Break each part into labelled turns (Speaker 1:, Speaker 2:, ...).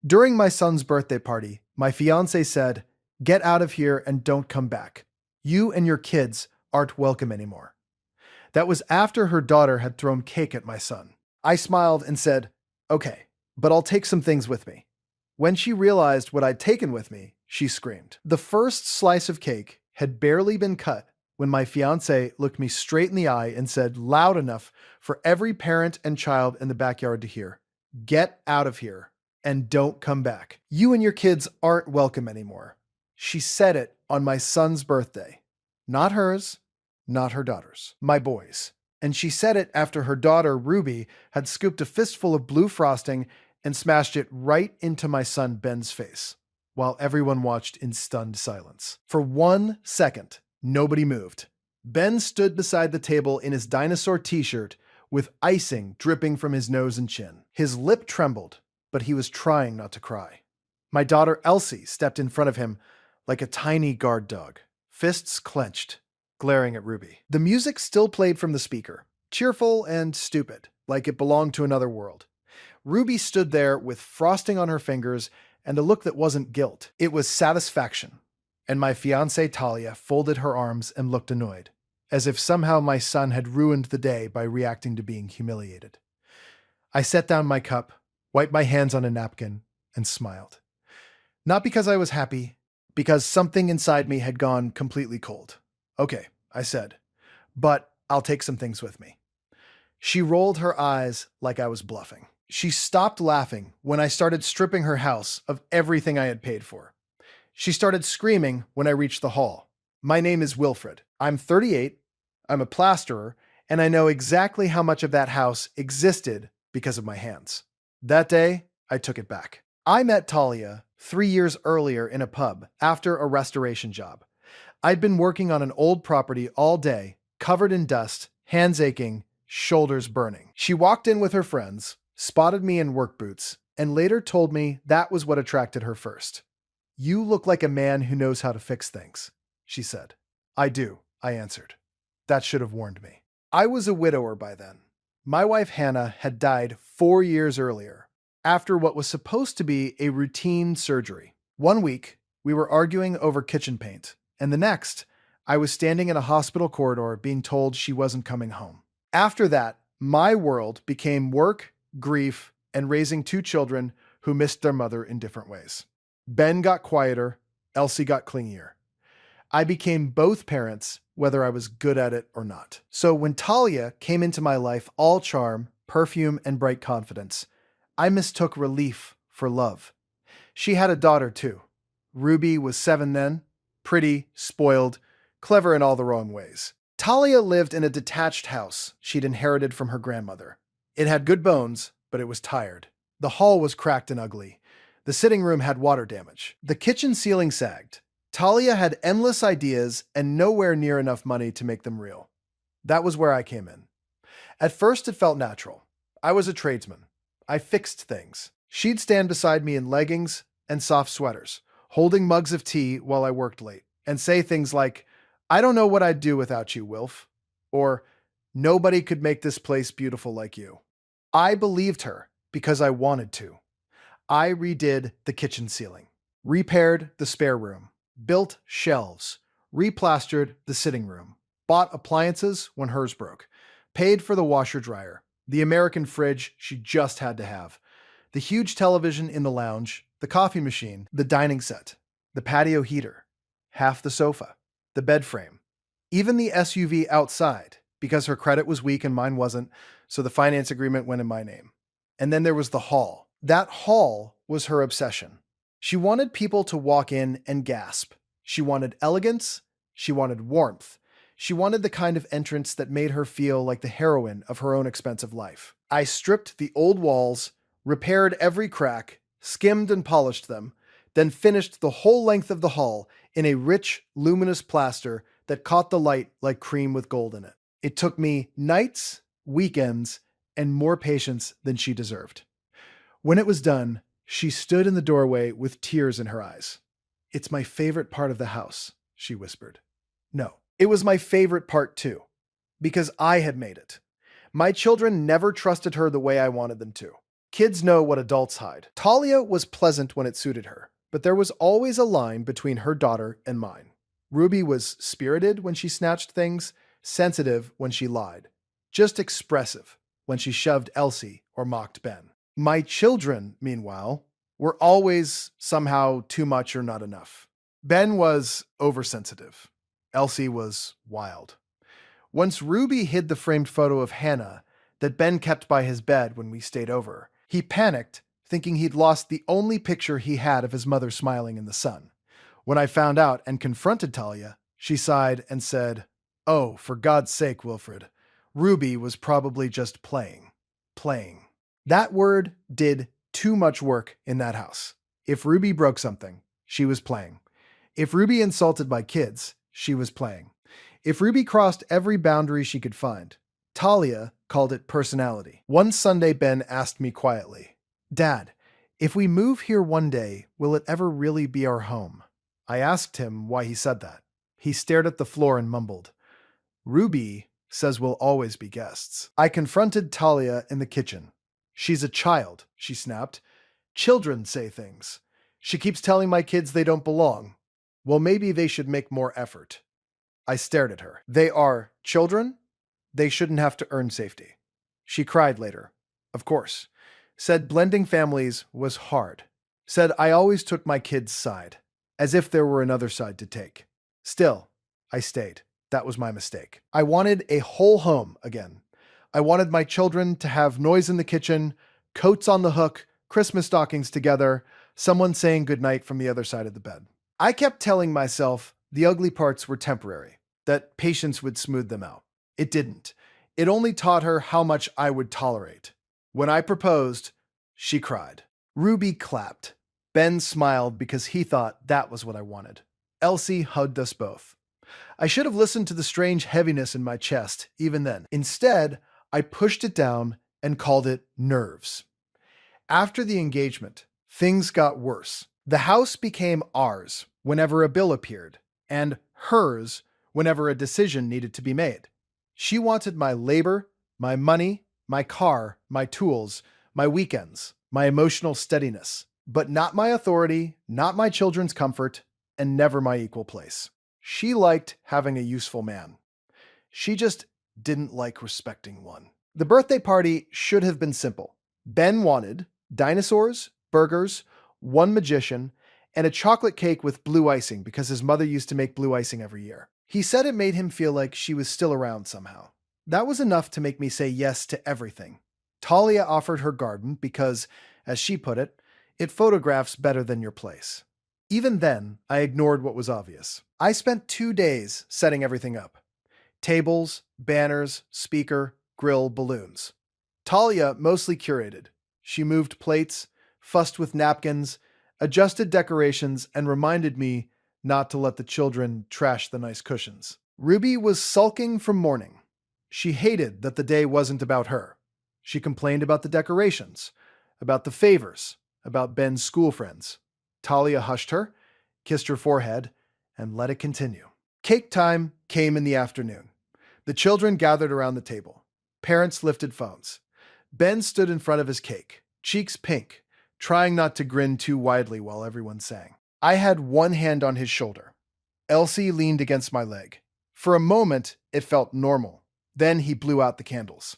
Speaker 1: During my son's birthday party, my fiancée said, "Get out of here and don't come back. You and your kids aren't welcome anymore." That was after her daughter had thrown cake at my son. I smiled and said, "Okay, but I'll take some things with me." When she realized what I'd taken with me, she screamed. The first slice of cake had barely been cut when my fiancé looked me straight in the eye and said loud enough for every parent and child in the backyard to hear, "Get out of here and don't come back. You and your kids aren't welcome anymore." She said it on my son's birthday. Not hers, not her daughter's, my boys. And she said it after her daughter, Ruby, had scooped a fistful of blue frosting and smashed it right into my son Ben's face, while everyone watched in stunned silence. For 1 second, nobody moved. Ben stood beside the table in his dinosaur t-shirt with icing dripping from his nose and chin. His lip trembled, but he was trying not to cry. My daughter Elsie stepped in front of him like a tiny guard dog, fists clenched, glaring at Ruby. The music still played from the speaker, cheerful and stupid, like it belonged to another world. Ruby stood there with frosting on her fingers and a look that wasn't guilt. It was satisfaction. And my fiancée Talia folded her arms and looked annoyed, as if somehow my son had ruined the day by reacting to being humiliated. I set down my cup, wiped my hands on a napkin, and smiled. Not because I was happy, because something inside me had gone completely cold. "Okay," I said, "but I'll take some things with me." She rolled her eyes like I was bluffing. She stopped laughing when I started stripping her house of everything I had paid for. She started screaming when I reached the hall. "My name is Wilfred. I'm 38, I'm a plasterer, and I know exactly how much of that house existed because of my hands." That day, I took it back. I met Talia 3 years earlier in a pub after a restoration job. I'd been working on an old property all day, covered in dust, hands aching, shoulders burning. She walked in with her friends, spotted me in work boots, and later told me that was what attracted her first. "You look like a man who knows how to fix things," she said. "I do," I answered. That should have warned me. I was a widower by then. My wife Hannah had died 4 years earlier, after what was supposed to be a routine surgery. One week, we were arguing over kitchen paint, and the next, I was standing in a hospital corridor being told she wasn't coming home. After that, my world became work, grief, and raising 2 children who missed their mother in different ways. Ben got quieter, Elsie got clingier. I became both parents, whether I was good at it or not. So when Talia came into my life all charm, perfume, and bright confidence, I mistook relief for love. She had a daughter too. Ruby was 7 then, pretty, spoiled, clever in all the wrong ways. Talia lived in a detached house she'd inherited from her grandmother. It had good bones, but it was tired. The hall was cracked and ugly. The sitting room had water damage. The kitchen ceiling sagged. Talia had endless ideas and nowhere near enough money to make them real. That was where I came in. At first, it felt natural. I was a tradesman. I fixed things. She'd stand beside me in leggings and soft sweaters, holding mugs of tea while I worked late, and say things like, "I don't know what I'd do without you, Wilf," or "Nobody could make this place beautiful like you." I believed her because I wanted to. I redid the kitchen ceiling, repaired the spare room, built shelves, replastered the sitting room, bought appliances when hers broke, paid for the washer-dryer, the American fridge she just had to have, the huge television in the lounge, the coffee machine, the dining set, the patio heater, half the sofa, the bed frame, even the SUV outside, because her credit was weak and mine wasn't, so the finance agreement went in my name. And then there was the hall. That hall was her obsession. She wanted people to walk in and gasp. She wanted elegance. She wanted warmth. She wanted the kind of entrance that made her feel like the heroine of her own expensive life. I stripped the old walls, repaired every crack, skimmed and polished them, then finished the whole length of the hall in a rich, luminous plaster that caught the light like cream with gold in it. It took me nights, weekends, and more patience than she deserved. When it was done, she stood in the doorway with tears in her eyes. "It's my favorite part of the house," she whispered. No, it was my favorite part too, because I had made it. My children never trusted her the way I wanted them to. Kids know what adults hide. Talia was pleasant when it suited her, but there was always a line between her daughter and mine. Ruby was spirited when she snatched things, sensitive when she lied, just expressive when she shoved Elsie or mocked Ben. My children, meanwhile, were always somehow too much or not enough. Ben was oversensitive. Elsie was wild. Once Ruby hid the framed photo of Hannah that Ben kept by his bed when we stayed over, he panicked, thinking he'd lost the only picture he had of his mother smiling in the sun. When I found out and confronted Talia, she sighed and said, "Oh, for God's sake, Wilfred. Ruby was probably just playing. Playing." That word did too much work in that house. If Ruby broke something, she was playing. If Ruby insulted my kids, she was playing. If Ruby crossed every boundary she could find, Talia called it personality. One Sunday, Ben asked me quietly, "Dad, if we move here one day, will it ever really be our home?" I asked him why he said that. He stared at the floor and mumbled, "Ruby says we'll always be guests." I confronted Talia in the kitchen. "She's a child," she snapped. "Children say things. She keeps telling my kids they don't belong. Well, maybe they should make more effort." I stared at her. "They are children. They shouldn't have to earn safety." She cried later. Of course. Said blending families was hard. Said I always took my kids' side, as if there were another side to take. Still, I stayed. That was my mistake. I wanted a whole home again. I wanted my children to have noise in the kitchen, coats on the hook, Christmas stockings together, someone saying goodnight from the other side of the bed. I kept telling myself the ugly parts were temporary, that patience would smooth them out. It didn't. It only taught her how much I would tolerate. When I proposed, she cried. Ruby clapped. Ben smiled because he thought that was what I wanted. Elsie hugged us both. I should have listened to the strange heaviness in my chest, even then. Instead, I pushed it down and called it nerves. After the engagement, things got worse. The house became ours whenever a bill appeared, and hers whenever a decision needed to be made. She wanted my labor, my money, my car, my tools, my weekends, my emotional steadiness, but not my authority, not my children's comfort, and never my equal place. She liked having a useful man. She just didn't like respecting one. The birthday party should have been simple. Ben wanted dinosaurs, burgers, one magician, and a chocolate cake with blue icing because his mother used to make blue icing every year. He said it made him feel like she was still around somehow. That was enough to make me say yes to everything. Talia offered her garden because, as she put it, it photographs better than your place. Even then, I ignored what was obvious. I spent 2 days setting everything up. Tables, banners, speaker, grill, balloons. Talia mostly curated. She moved plates, fussed with napkins, adjusted decorations, and reminded me not to let the children trash the nice cushions. Ruby was sulking from morning. She hated that the day wasn't about her. She complained about the decorations, about the favors, about Ben's school friends. Talia hushed her, kissed her forehead, and let it continue. Cake time came in the afternoon. The children gathered around the table. Parents lifted phones. Ben stood in front of his cake, cheeks pink, trying not to grin too widely while everyone sang. I had one hand on his shoulder. Elsie leaned against my leg. For a moment, it felt normal. Then he blew out the candles.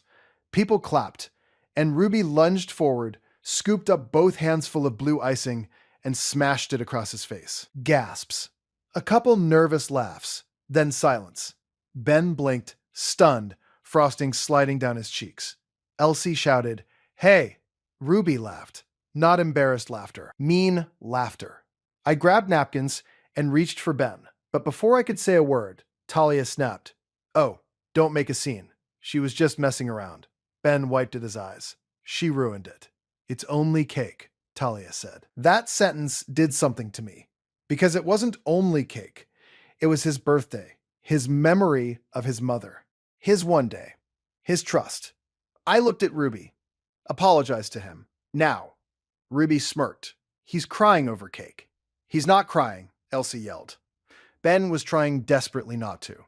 Speaker 1: People clapped, and Ruby lunged forward, scooped up both hands full of blue icing, and smashed it across his face. Gasps. A couple nervous laughs, then silence. Ben blinked, stunned, frosting sliding down his cheeks. Elsie shouted, "Hey!" Ruby laughed. Not embarrassed laughter. Mean laughter. I grabbed napkins and reached for Ben, but before I could say a word, Talia snapped, "Oh, don't make a scene. She was just messing around." Ben wiped at his eyes. "She ruined it." "It's only cake," Talia said. That sentence did something to me, because it wasn't only cake. It was his birthday, his memory of his mother, his one day, his trust. I looked at Ruby, apologized to him. Now. Ruby smirked. "He's crying over cake." "He's not crying," Elsie yelled. Ben was trying desperately not to.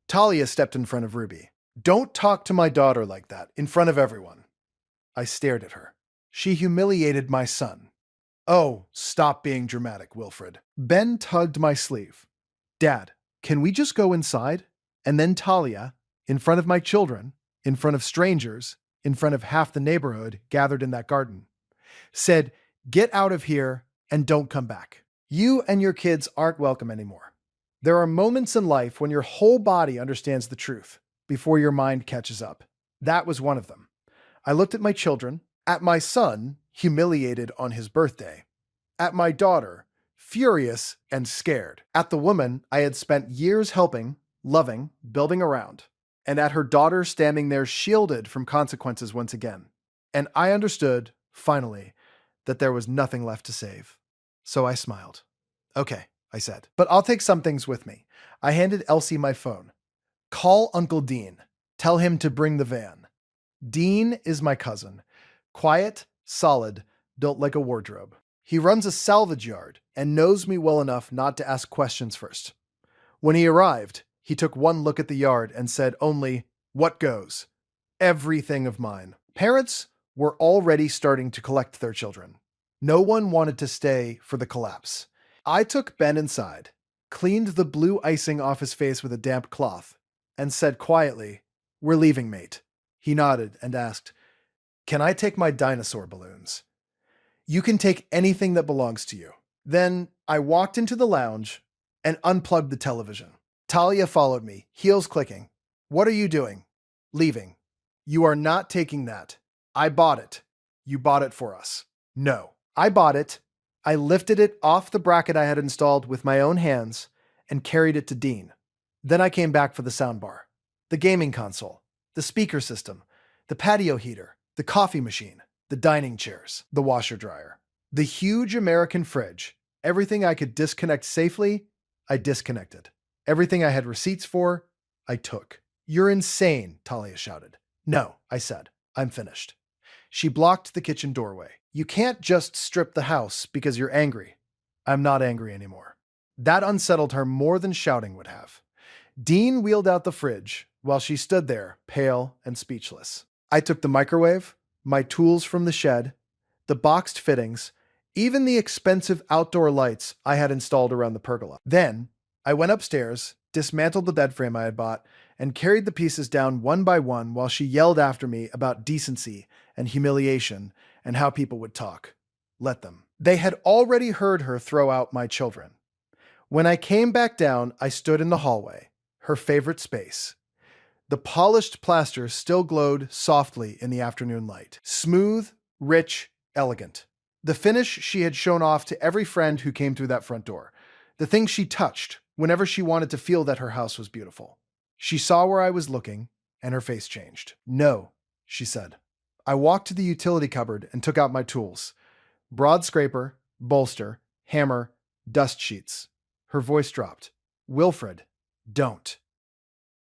Speaker 1: Talia stepped in front of Ruby. "Don't talk to my daughter like that, in front of everyone." I stared at her. She humiliated my son. Oh, stop being dramatic, Wilfred. Ben tugged my sleeve. Dad, can we just go inside? And then Talia, in front of my children, in front of strangers, in front of half the neighborhood gathered in that garden, said, "Get out of here and don't come back. You and your kids aren't welcome anymore." There are moments in life when your whole body understands the truth before your mind catches up. That was one of them. I looked at my children, at my son, humiliated on his birthday, at my daughter, furious and scared, at the woman I had spent years helping, loving, building around, and at her daughter standing there shielded from consequences once again. And I understood, finally, that there was nothing left to save. So I smiled. Okay, I said, but I'll take some things with me. I handed Elsie my phone. Call Uncle Dean. Tell him to bring the van. Dean is my cousin. Quiet, solid, built like a wardrobe. He runs a salvage yard and knows me well enough not to ask questions first. When he arrived, he took one look at the yard and said only, "What goes?" Everything of mine. Parents were already starting to collect their children. No one wanted to stay for the collapse. I took Ben inside, cleaned the blue icing off his face with a damp cloth, and said quietly, "We're leaving, mate." He nodded and asked, "Can I take my dinosaur balloons?" "You can take anything that belongs to you." Then I walked into the lounge and unplugged the television. Talia followed me, heels clicking. "What are you doing?" "Leaving." "You are not taking that. I bought it. You bought it for us." "No." I bought it. I lifted it off the bracket I had installed with my own hands and carried it to Dean. Then I came back for the soundbar, the gaming console, the speaker system, the patio heater, the coffee machine, the dining chairs, the washer dryer, the huge American fridge. Everything I could disconnect safely, I disconnected. Everything I had receipts for, I took. "You're insane," Talia shouted. "No," I said. "I'm finished." She blocked the kitchen doorway. "You can't just strip the house because you're angry." "I'm not angry anymore." That unsettled her more than shouting would have. Dean wheeled out the fridge while she stood there, pale and speechless. I took the microwave, my tools from the shed, the boxed fittings, even the expensive outdoor lights I had installed around the pergola. Then I went upstairs, dismantled the bed frame I had bought, and carried the pieces down one by one while she yelled after me about decency and humiliation and how people would talk. Let them. They had already heard her throw out my children. When I came back down, I stood in the hallway, her favorite space. The polished plaster still glowed softly in the afternoon light. Smooth, rich, elegant. The finish she had shown off to every friend who came through that front door. The thing she touched whenever she wanted to feel that her house was beautiful. She saw where I was looking, and her face changed. "No," she said. I walked to the utility cupboard and took out my tools. Broad scraper, bolster, hammer, dust sheets. Her voice dropped. "Wilfred, don't."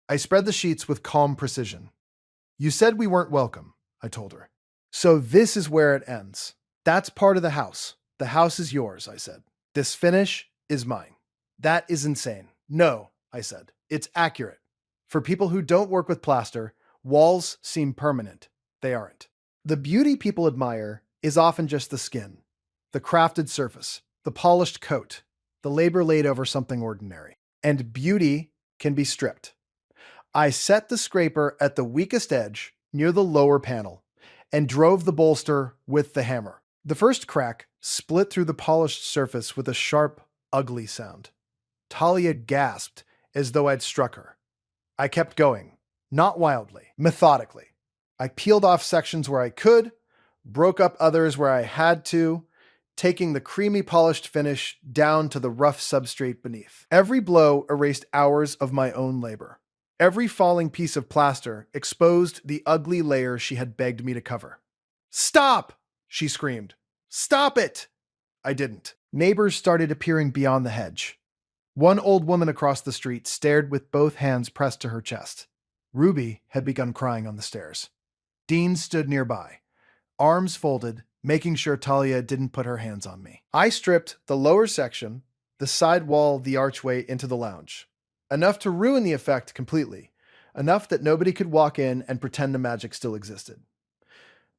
Speaker 1: I spread the sheets with calm precision. "You said we weren't welcome," I told her. "So this is where it ends. That's part of the house. The house is yours," I said. "This finish is mine." "That is insane." "No," I said. "It's accurate. For people who don't work with plaster, walls seem permanent. They aren't. The beauty people admire is often just the skin, the crafted surface, the polished coat, the labor laid over something ordinary. And beauty can be stripped." I set the scraper at the weakest edge near the lower panel and drove the bolster with the hammer. The first crack split through the polished surface with a sharp, ugly sound. Talia gasped as though I'd struck her. I kept going, not wildly, methodically. I peeled off sections where I could, broke up others where I had to, taking the creamy polished finish down to the rough substrate beneath. Every blow erased hours of my own labor. Every falling piece of plaster exposed the ugly layer she had begged me to cover. "Stop!" she screamed. "Stop it!" I didn't. Neighbors started appearing beyond the hedge. One old woman across the street stared with both hands pressed to her chest. Ruby had begun crying on the stairs. Dean stood nearby, arms folded, making sure Talia didn't put her hands on me. I stripped the lower section, the side wall, the archway into the lounge. Enough to ruin the effect completely. Enough that nobody could walk in and pretend the magic still existed.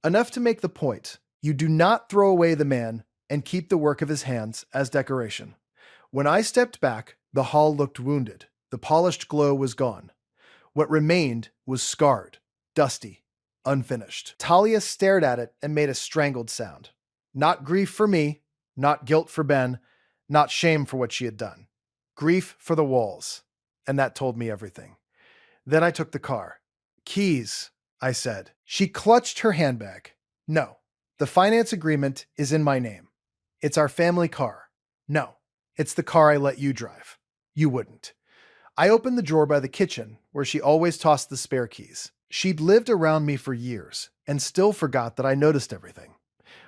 Speaker 1: Enough to make the point. You do not throw away the man and keep the work of his hands as decoration. When I stepped back, the hall looked wounded. The polished glow was gone. What remained was scarred, dusty, unfinished. Talia stared at it and made a strangled sound. Not grief for me, not guilt for Ben, not shame for what she had done. Grief for the walls. And that told me everything. Then I took the car. Keys, I said. She clutched her handbag. No, the finance agreement is in my name. It's our family car. No, it's the car I let you drive. You wouldn't. I opened the drawer by the kitchen, where she always tossed the spare keys. She'd lived around me for years, and still forgot that I noticed everything.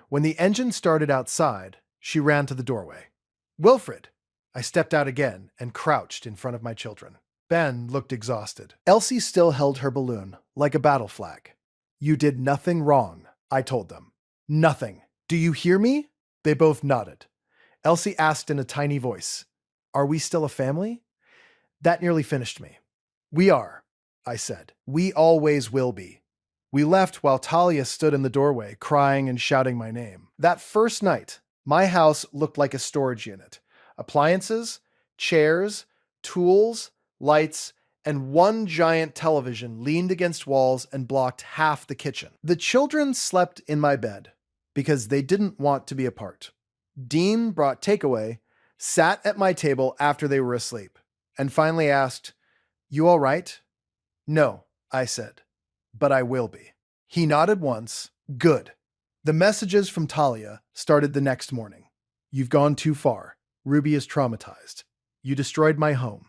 Speaker 1: When the engine started outside, she ran to the doorway. Wilfred! I stepped out again and crouched in front of my children. Ben looked exhausted. Elsie still held her balloon, like a battle flag. You did nothing wrong, I told them. Nothing. Do you hear me? They both nodded. Elsie asked in a tiny voice, Are we still a family? That nearly finished me. We are, I said. We always will be. We left while Talia stood in the doorway, crying and shouting my name. That first night, my house looked like a storage unit. Appliances, chairs, tools, lights, and one giant television leaned against walls and blocked half the kitchen. The children slept in my bed because they didn't want to be apart. Dean brought takeaway, sat at my table after they were asleep, and finally asked, You all right? No, I said, but I will be. He nodded once. Good. The messages from Talia started the next morning. You've gone too far. Ruby is traumatized. You destroyed my home.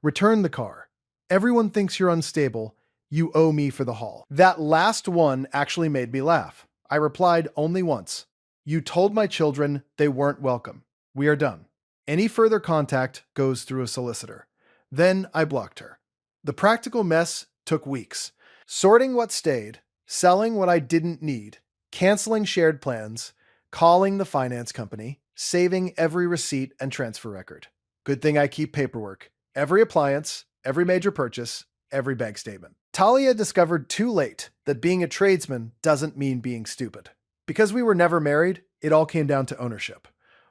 Speaker 1: Return the car. Everyone thinks you're unstable. You owe me for the haul. That last one actually made me laugh. I replied only once. You told my children they weren't welcome. We are done. Any further contact goes through a solicitor. Then I blocked her. The practical mess took weeks. Sorting what stayed, selling what I didn't need, canceling shared plans, calling the finance company, saving every receipt and transfer record. Good thing I keep paperwork. Every appliance, every major purchase, every bank statement. Talia discovered too late that being a tradesman doesn't mean being stupid. Because we were never married, it all came down to ownership.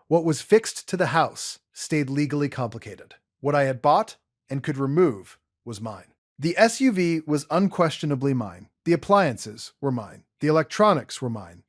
Speaker 1: What was fixed to the house stayed legally complicated. What I had bought and could remove was mine. The SUV was unquestionably mine. The appliances were mine. The electronics were mine.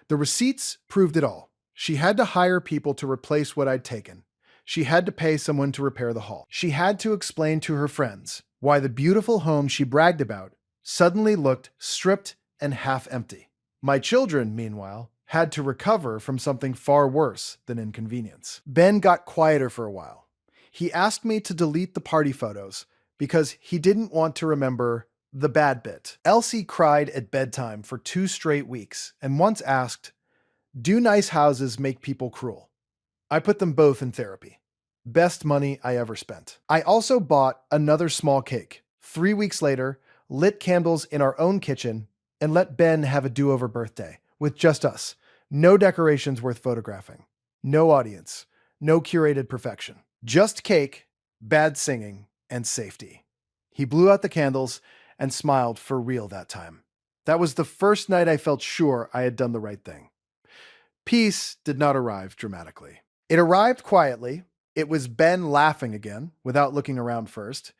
Speaker 1: The receipts proved it all. She had to hire people to replace what I'd taken. She had to pay someone to repair the hall. She had to explain to her friends why the beautiful home she bragged about suddenly looked stripped and half empty. My children, meanwhile, had to recover from something far worse than inconvenience. Ben got quieter for a while. He asked me to delete the party photos because he didn't want to remember the bad bit. Elsie cried at bedtime for 2 straight weeks and once asked, Do nice houses make people cruel? I put them both in therapy. Best money I ever spent. I also bought another small cake. 3 weeks later, lit candles in our own kitchen, and let Ben have a do-over birthday with just us. No decorations worth photographing. No audience. No curated perfection. Just cake, bad singing, and safety. He blew out the candles and smiled for real that time. That was the first night I felt sure I had done the right thing. Peace did not arrive dramatically. It arrived quietly. It was Ben laughing again, without looking around first.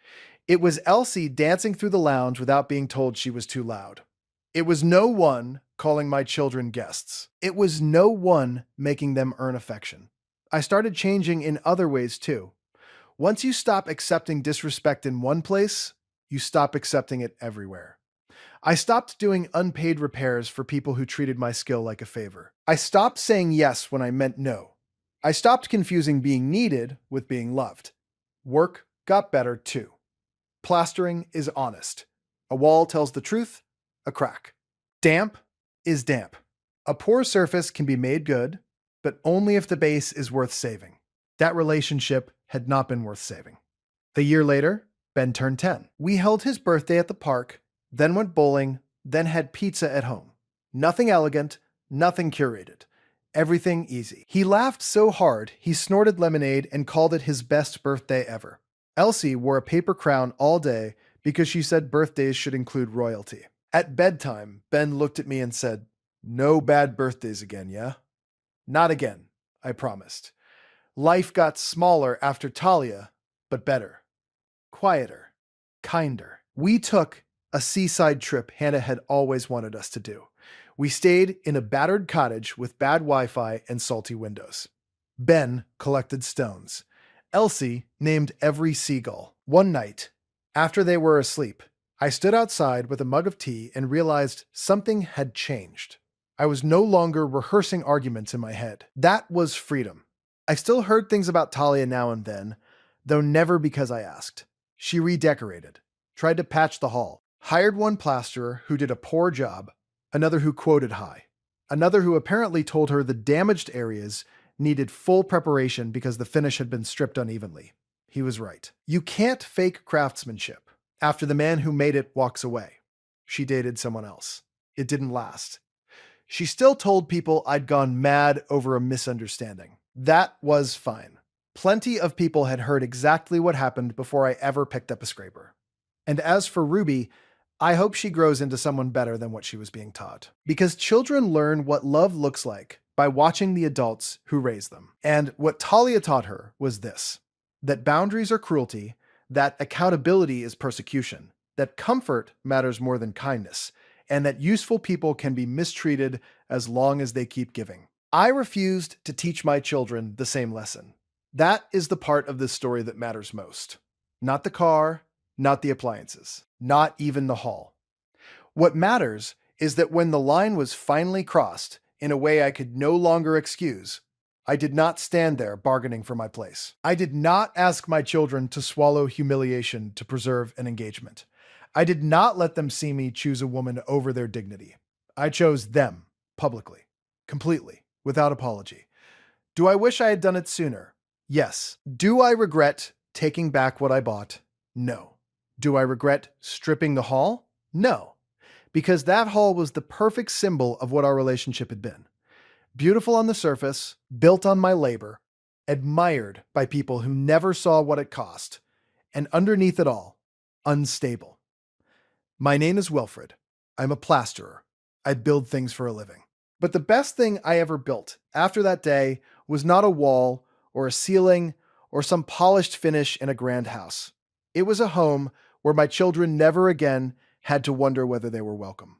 Speaker 1: It was Elsie dancing through the lounge without being told she was too loud. It was no one calling my children guests. It was no one making them earn affection. I started changing in other ways too. Once you stop accepting disrespect in one place, you stop accepting it everywhere. I stopped doing unpaid repairs for people who treated my skill like a favor. I stopped saying yes when I meant no. I stopped confusing being needed with being loved. Work got better too. Plastering is honest. A wall tells the truth, a crack. Damp is damp. A poor surface can be made good, but only if the base is worth saving. That relationship had not been worth saving. A year later, Ben turned 10. We held his birthday at the park, then went bowling, then had pizza at home. Nothing elegant, nothing curated. Everything easy. He laughed so hard, he snorted lemonade and called it his best birthday ever. Elsie wore a paper crown all day because she said birthdays should include royalty. At bedtime, Ben looked at me and said, No bad birthdays again, yeah? Not again, I promised. Life got smaller after Talia, but better, quieter, kinder. We took a seaside trip Hannah had always wanted us to do. We stayed in a battered cottage with bad Wi Fi and salty windows. Ben collected stones. Elsie named every seagull. One night, after they were asleep, I stood outside with a mug of tea and realized something had changed. I was no longer rehearsing arguments in my head. That was freedom. I still heard things about Talia now and then, though never because I asked. She redecorated, tried to patch the hall, hired one plasterer who did a poor job, another who quoted high, another who apparently told her the damaged areas needed full preparation because the finish had been stripped unevenly. He was right. You can't fake craftsmanship. After the man who made it walks away, she dated someone else. It didn't last. She still told people I'd gone mad over a misunderstanding. That was fine. Plenty of people had heard exactly what happened before I ever picked up a scraper. And as for Ruby, I hope she grows into someone better than what she was being taught. Because children learn what love looks like by watching the adults who raise them. And what Talia taught her was this: that boundaries are cruelty, that accountability is persecution, that comfort matters more than kindness, and that useful people can be mistreated as long as they keep giving. I refused to teach my children the same lesson. That is the part of this story that matters most. Not the car, not the appliances, not even the hall. What matters is that when the line was finally crossed in a way I could no longer excuse, I did not stand there bargaining for my place. I did not ask my children to swallow humiliation to preserve an engagement. I did not let them see me choose a woman over their dignity. I chose them, publicly, completely, without apology. Do I wish I had done it sooner? Yes. Do I regret taking back what I bought? No. Do I regret stripping the hall? No. Because that hall was the perfect symbol of what our relationship had been. Beautiful on the surface, built on my labor, admired by people who never saw what it cost, and underneath it all, unstable. My name is Wilfred. I'm a plasterer. I build things for a living. But the best thing I ever built after that day was not a wall or a ceiling or some polished finish in a grand house. It was a home where my children never again had to wonder whether they were welcome.